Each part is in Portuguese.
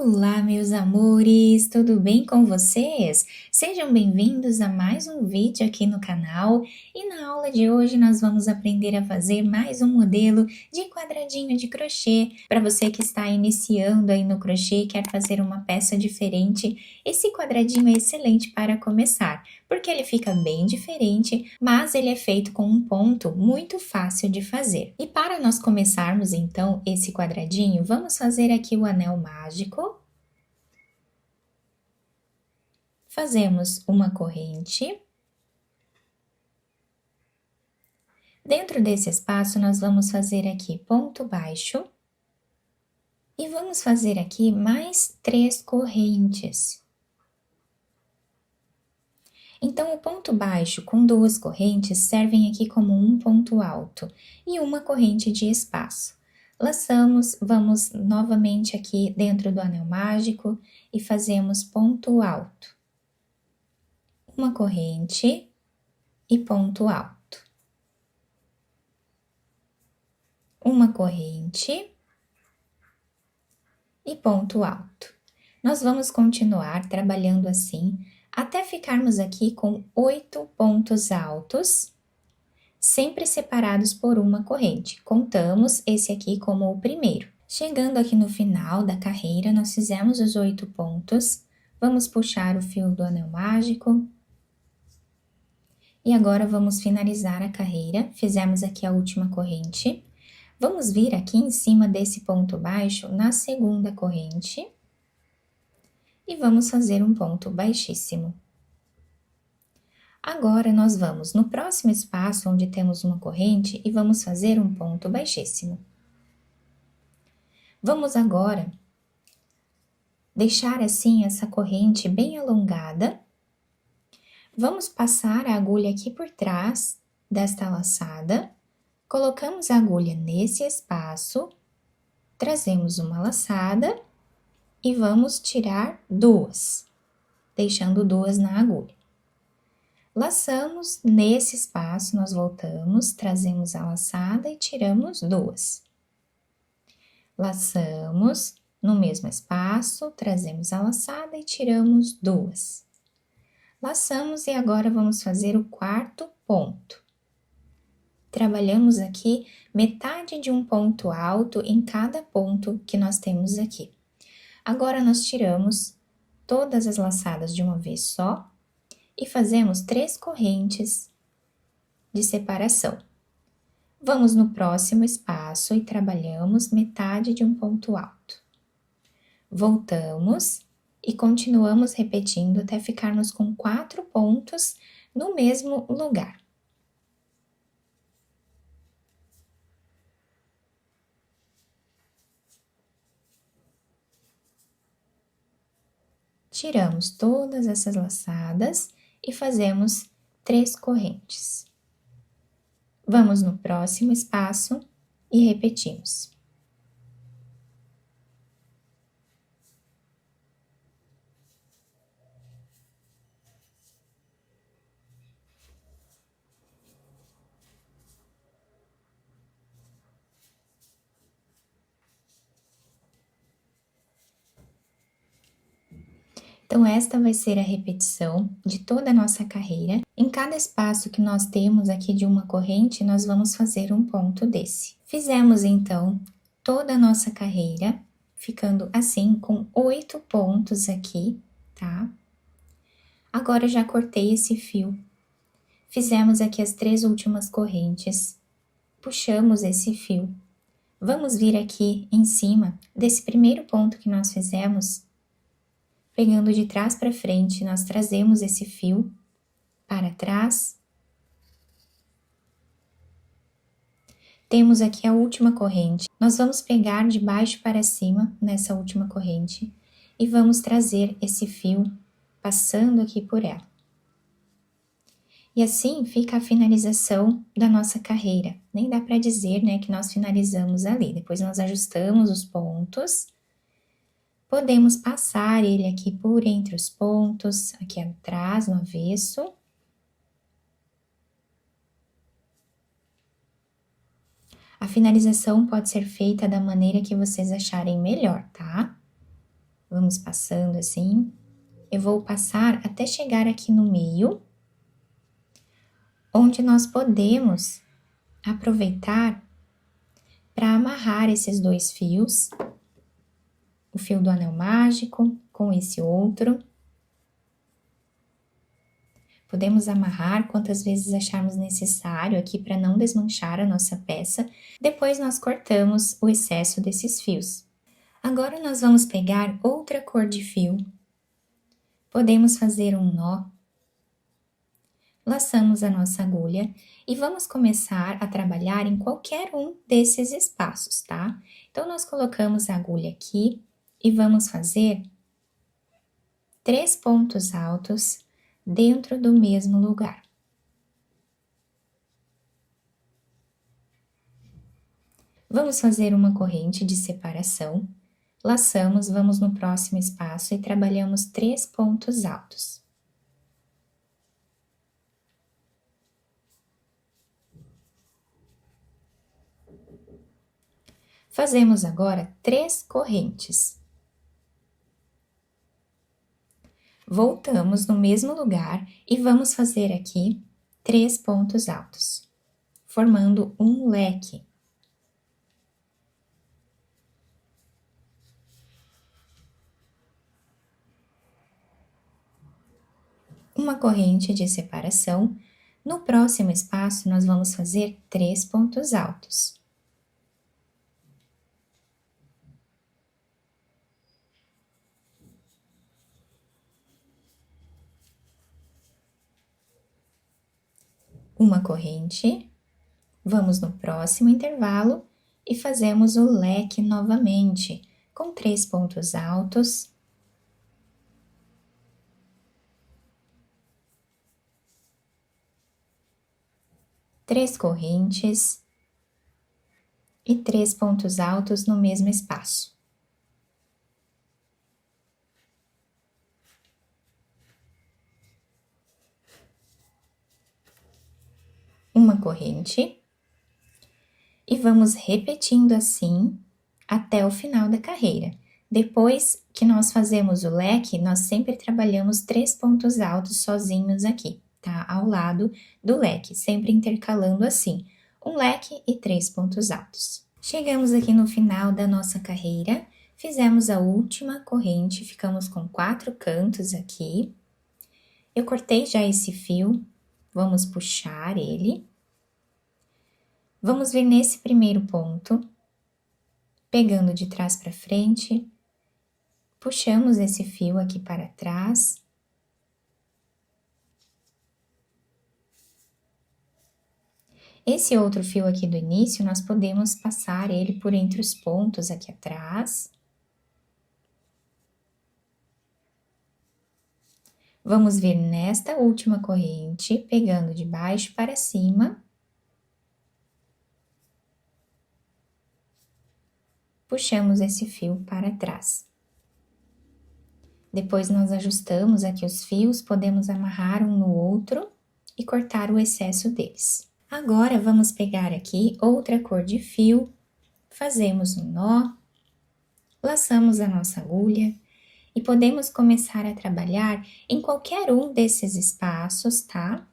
Olá, meus amores, tudo bem com vocês? Sejam bem-vindos a mais um vídeo aqui no canal e na aula de hoje nós vamos aprender a fazer mais um modelo de quadradinho de crochê. Para você que está iniciando aí no crochê e quer fazer uma peça diferente, esse quadradinho é excelente para começar, porque ele fica bem diferente, mas ele é feito com um ponto muito fácil de fazer. E para nós começarmos então esse quadradinho, vamos fazer aqui o anel mágico. Fazemos uma corrente. Dentro desse espaço, nós vamos fazer aqui ponto baixo. E vamos fazer aqui mais 3 correntes. Então, o ponto baixo com 2 correntes servem aqui como um ponto alto e uma corrente de espaço. Laçamos, vamos novamente aqui dentro do anel mágico e fazemos ponto alto. Uma corrente e ponto alto. Uma corrente e ponto alto. Nós vamos continuar trabalhando assim até ficarmos aqui com 8 pontos altos, sempre separados por uma corrente. Contamos esse aqui como o primeiro. Chegando aqui no final da carreira, nós fizemos os 8 pontos. Vamos puxar o fio do anel mágico. E agora vamos finalizar a carreira. Fizemos aqui a última corrente. Vamos vir aqui em cima desse ponto baixo na segunda corrente. E vamos fazer um ponto baixíssimo. Agora, nós vamos no próximo espaço onde temos uma corrente e vamos fazer um ponto baixíssimo. Vamos agora deixar assim essa corrente bem alongada. Vamos passar a agulha aqui por trás desta laçada. Colocamos a agulha nesse espaço, trazemos uma laçada e vamos tirar 2, deixando 2 na agulha. Laçamos nesse espaço, nós voltamos, trazemos a laçada e tiramos 2. Laçamos no mesmo espaço, trazemos a laçada e tiramos 2. Laçamos e agora vamos fazer o quarto ponto. Trabalhamos aqui metade de um ponto alto em cada ponto que nós temos aqui. Agora, nós tiramos todas as laçadas de uma vez só e fazemos 3 correntes de separação. Vamos no próximo espaço e trabalhamos metade de um ponto alto. Voltamos e continuamos repetindo até ficarmos com 4 pontos no mesmo lugar. Tiramos todas essas laçadas e fazemos 3 correntes. Vamos no próximo espaço e repetimos. Então, esta vai ser a repetição de toda a nossa carreira. Em cada espaço que nós temos aqui de uma corrente, nós vamos fazer um ponto desse. Fizemos, então, toda a nossa carreira, ficando assim, com 8 pontos aqui, tá? Agora, já cortei esse fio. Fizemos aqui as 3 últimas correntes. Puxamos esse fio. Vamos vir aqui em cima desse primeiro ponto que nós fizemos. Pegando de trás para frente, nós trazemos esse fio para trás. Temos aqui a última corrente. Nós vamos pegar de baixo para cima nessa última corrente e vamos trazer esse fio passando aqui por ela. E assim fica a finalização da nossa carreira. Nem dá para dizer, né, que nós finalizamos ali. Depois nós ajustamos os pontos. Podemos passar ele aqui por entre os pontos, aqui atrás, no avesso. A finalização pode ser feita da maneira que vocês acharem melhor, tá? Vamos passando assim. Eu vou passar até chegar aqui no meio, onde nós podemos aproveitar para amarrar esses dois fios, o fio do anel mágico com esse outro. Podemos amarrar quantas vezes acharmos necessário aqui para não desmanchar a nossa peça. Depois nós cortamos o excesso desses fios. Agora nós vamos pegar outra cor de fio. Podemos fazer um nó. Laçamos a nossa agulha e vamos começar a trabalhar em qualquer um desses espaços, tá? Então, nós colocamos a agulha aqui e vamos fazer 3 pontos altos dentro do mesmo lugar. Vamos fazer uma corrente de separação, laçamos, vamos no próximo espaço e trabalhamos 3 pontos altos. Fazemos agora 3 correntes. Voltamos no mesmo lugar e vamos fazer aqui 3 pontos altos, formando um leque. Uma corrente de separação. No próximo espaço, nós vamos fazer 3 pontos altos. Uma corrente, vamos no próximo intervalo e fazemos o leque novamente, com 3 pontos altos. Três correntes e 3 pontos altos no mesmo espaço. Uma corrente e vamos repetindo assim até o final da carreira. Depois que nós fazemos o leque, nós sempre trabalhamos 3 pontos altos sozinhos aqui, tá? Ao lado do leque, sempre intercalando assim, um leque e 3 pontos altos. Chegamos aqui no final da nossa carreira, fizemos a última corrente, ficamos com 4 cantos aqui. Eu cortei já esse fio, vamos puxar ele. Vamos vir nesse primeiro ponto, pegando de trás para frente, puxamos esse fio aqui para trás. Esse outro fio aqui do início, nós podemos passar ele por entre os pontos aqui atrás. Vamos vir nesta última corrente, pegando de baixo para cima. Puxamos esse fio para trás. Depois, nós ajustamos aqui os fios, podemos amarrar um no outro e cortar o excesso deles. Agora, vamos pegar aqui outra cor de fio, fazemos um nó, laçamos a nossa agulha e podemos começar a trabalhar em qualquer um desses espaços, tá?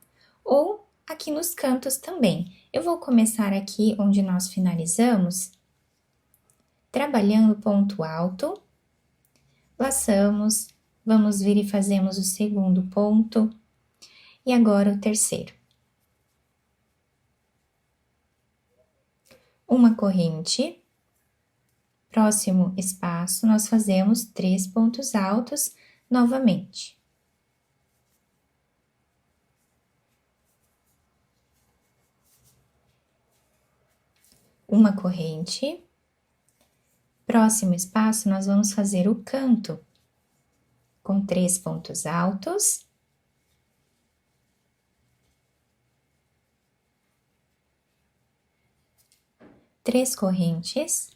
Ou aqui nos cantos também. Eu vou começar aqui onde nós finalizamos, trabalhando ponto alto, laçamos, vamos vir e fazemos o segundo ponto e agora o terceiro. Uma corrente, próximo espaço, nós fazemos 3 pontos altos novamente. Uma corrente, próximo espaço, nós vamos fazer o canto, com 3 pontos altos. Três correntes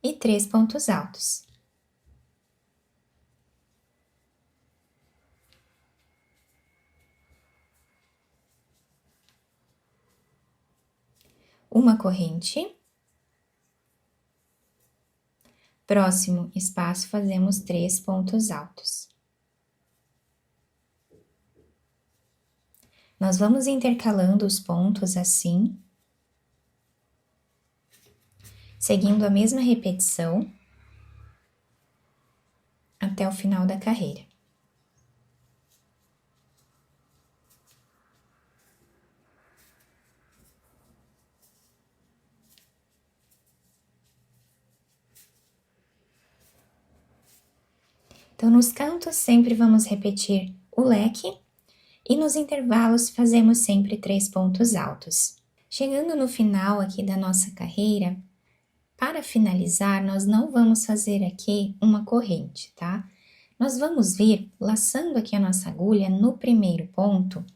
e 3 pontos altos. Uma corrente. Próximo espaço, fazemos 3 pontos altos. Nós vamos intercalando os pontos assim, seguindo a mesma repetição até o final da carreira. Então, nos cantos sempre vamos repetir o leque e nos intervalos fazemos sempre 3 pontos altos. Chegando no final aqui da nossa carreira, para finalizar, nós não vamos fazer aqui uma corrente, tá? Nós vamos vir laçando aqui a nossa agulha no primeiro ponto,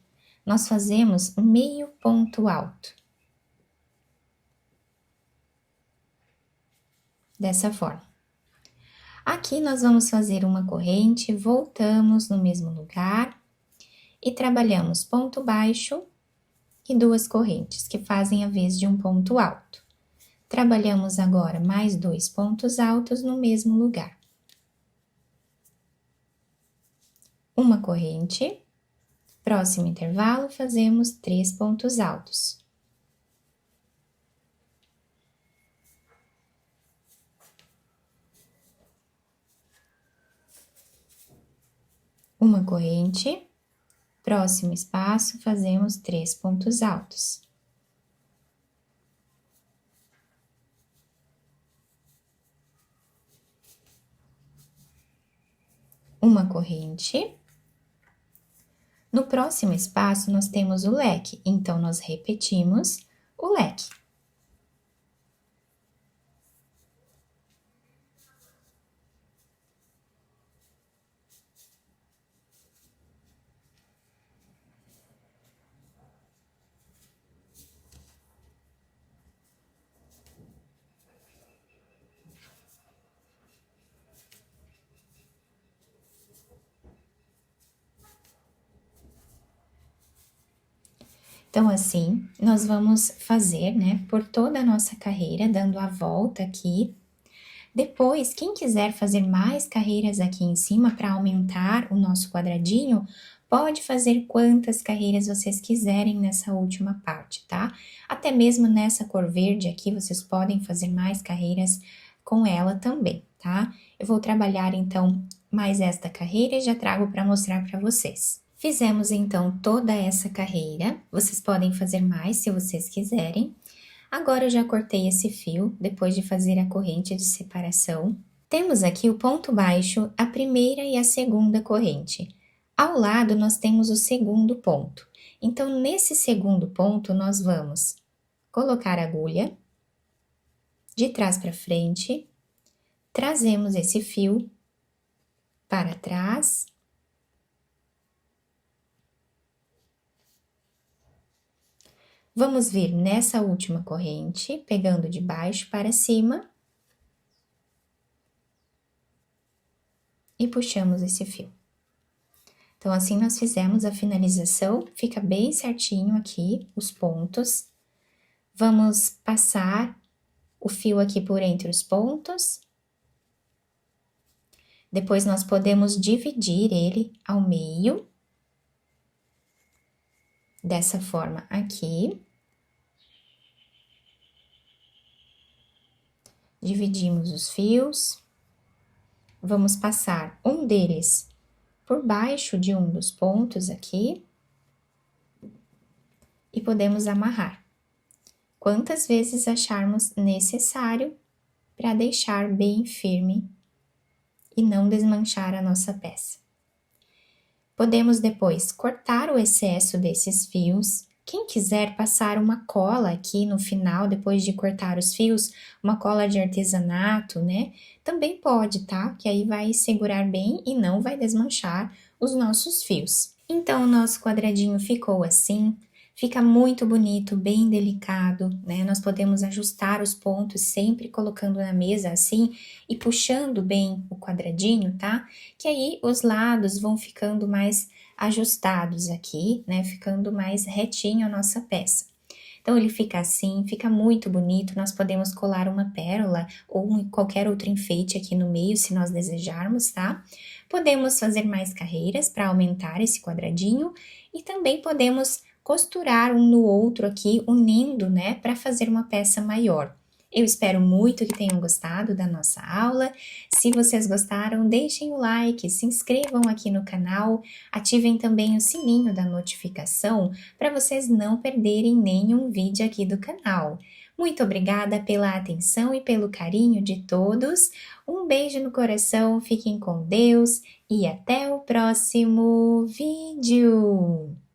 nós fazemos meio ponto alto. Dessa forma. Aqui nós vamos fazer uma corrente, voltamos no mesmo lugar e trabalhamos ponto baixo e 2 correntes, que fazem a vez de um ponto alto. Trabalhamos agora mais 2 pontos altos no mesmo lugar. Uma corrente, próximo intervalo, fazemos 3 pontos altos. Uma corrente, próximo espaço, fazemos 3 pontos altos. Uma corrente. No próximo espaço, nós temos o leque, então, nós repetimos o leque. Então, assim, nós vamos fazer, né, por toda a nossa carreira, dando a volta aqui. Depois, quem quiser fazer mais carreiras aqui em cima para aumentar o nosso quadradinho, pode fazer quantas carreiras vocês quiserem nessa última parte, tá? Até mesmo nessa cor verde aqui, vocês podem fazer mais carreiras com ela também, tá? Eu vou trabalhar, então, mais esta carreira e já trago para mostrar para vocês. Fizemos, então, toda essa carreira, vocês podem fazer mais se vocês quiserem. Agora, eu já cortei esse fio, depois de fazer a corrente de separação. Temos aqui o ponto baixo, a primeira e a segunda corrente. Ao lado, nós temos o segundo ponto. Então, nesse segundo ponto, nós vamos colocar a agulha de trás para frente, trazemos esse fio para trás. Vamos vir nessa última corrente, pegando de baixo para cima. E puxamos esse fio. Então, assim nós fizemos a finalização, fica bem certinho aqui os pontos. Vamos passar o fio aqui por entre os pontos. Depois, nós podemos dividir ele ao meio. Dessa forma aqui. Dividimos os fios, vamos passar um deles por baixo de um dos pontos aqui e podemos amarrar quantas vezes acharmos necessário para deixar bem firme e não desmanchar a nossa peça. Podemos depois cortar o excesso desses fios. Quem quiser passar uma cola aqui no final, depois de cortar os fios, uma cola de artesanato, né? Também pode, tá? Que aí vai segurar bem e não vai desmanchar os nossos fios. Então, o nosso quadradinho ficou assim. Fica muito bonito, bem delicado, né? Nós podemos ajustar os pontos sempre colocando na mesa assim e puxando bem o quadradinho, tá? Que aí os lados vão ficando mais ajustados aqui, né? Ficando mais retinho a nossa peça. Então ele fica assim, fica muito bonito, nós podemos colar uma pérola ou qualquer outro enfeite aqui no meio se nós desejarmos, tá? Podemos fazer mais carreiras para aumentar esse quadradinho e também podemos costurar um no outro aqui, unindo, né, para fazer uma peça maior. Eu espero muito que tenham gostado da nossa aula. Se vocês gostaram, deixem o like, se inscrevam aqui no canal, ativem também o sininho da notificação para vocês não perderem nenhum vídeo aqui do canal. Muito obrigada pela atenção e pelo carinho de todos. Um beijo no coração, fiquem com Deus e até o próximo vídeo!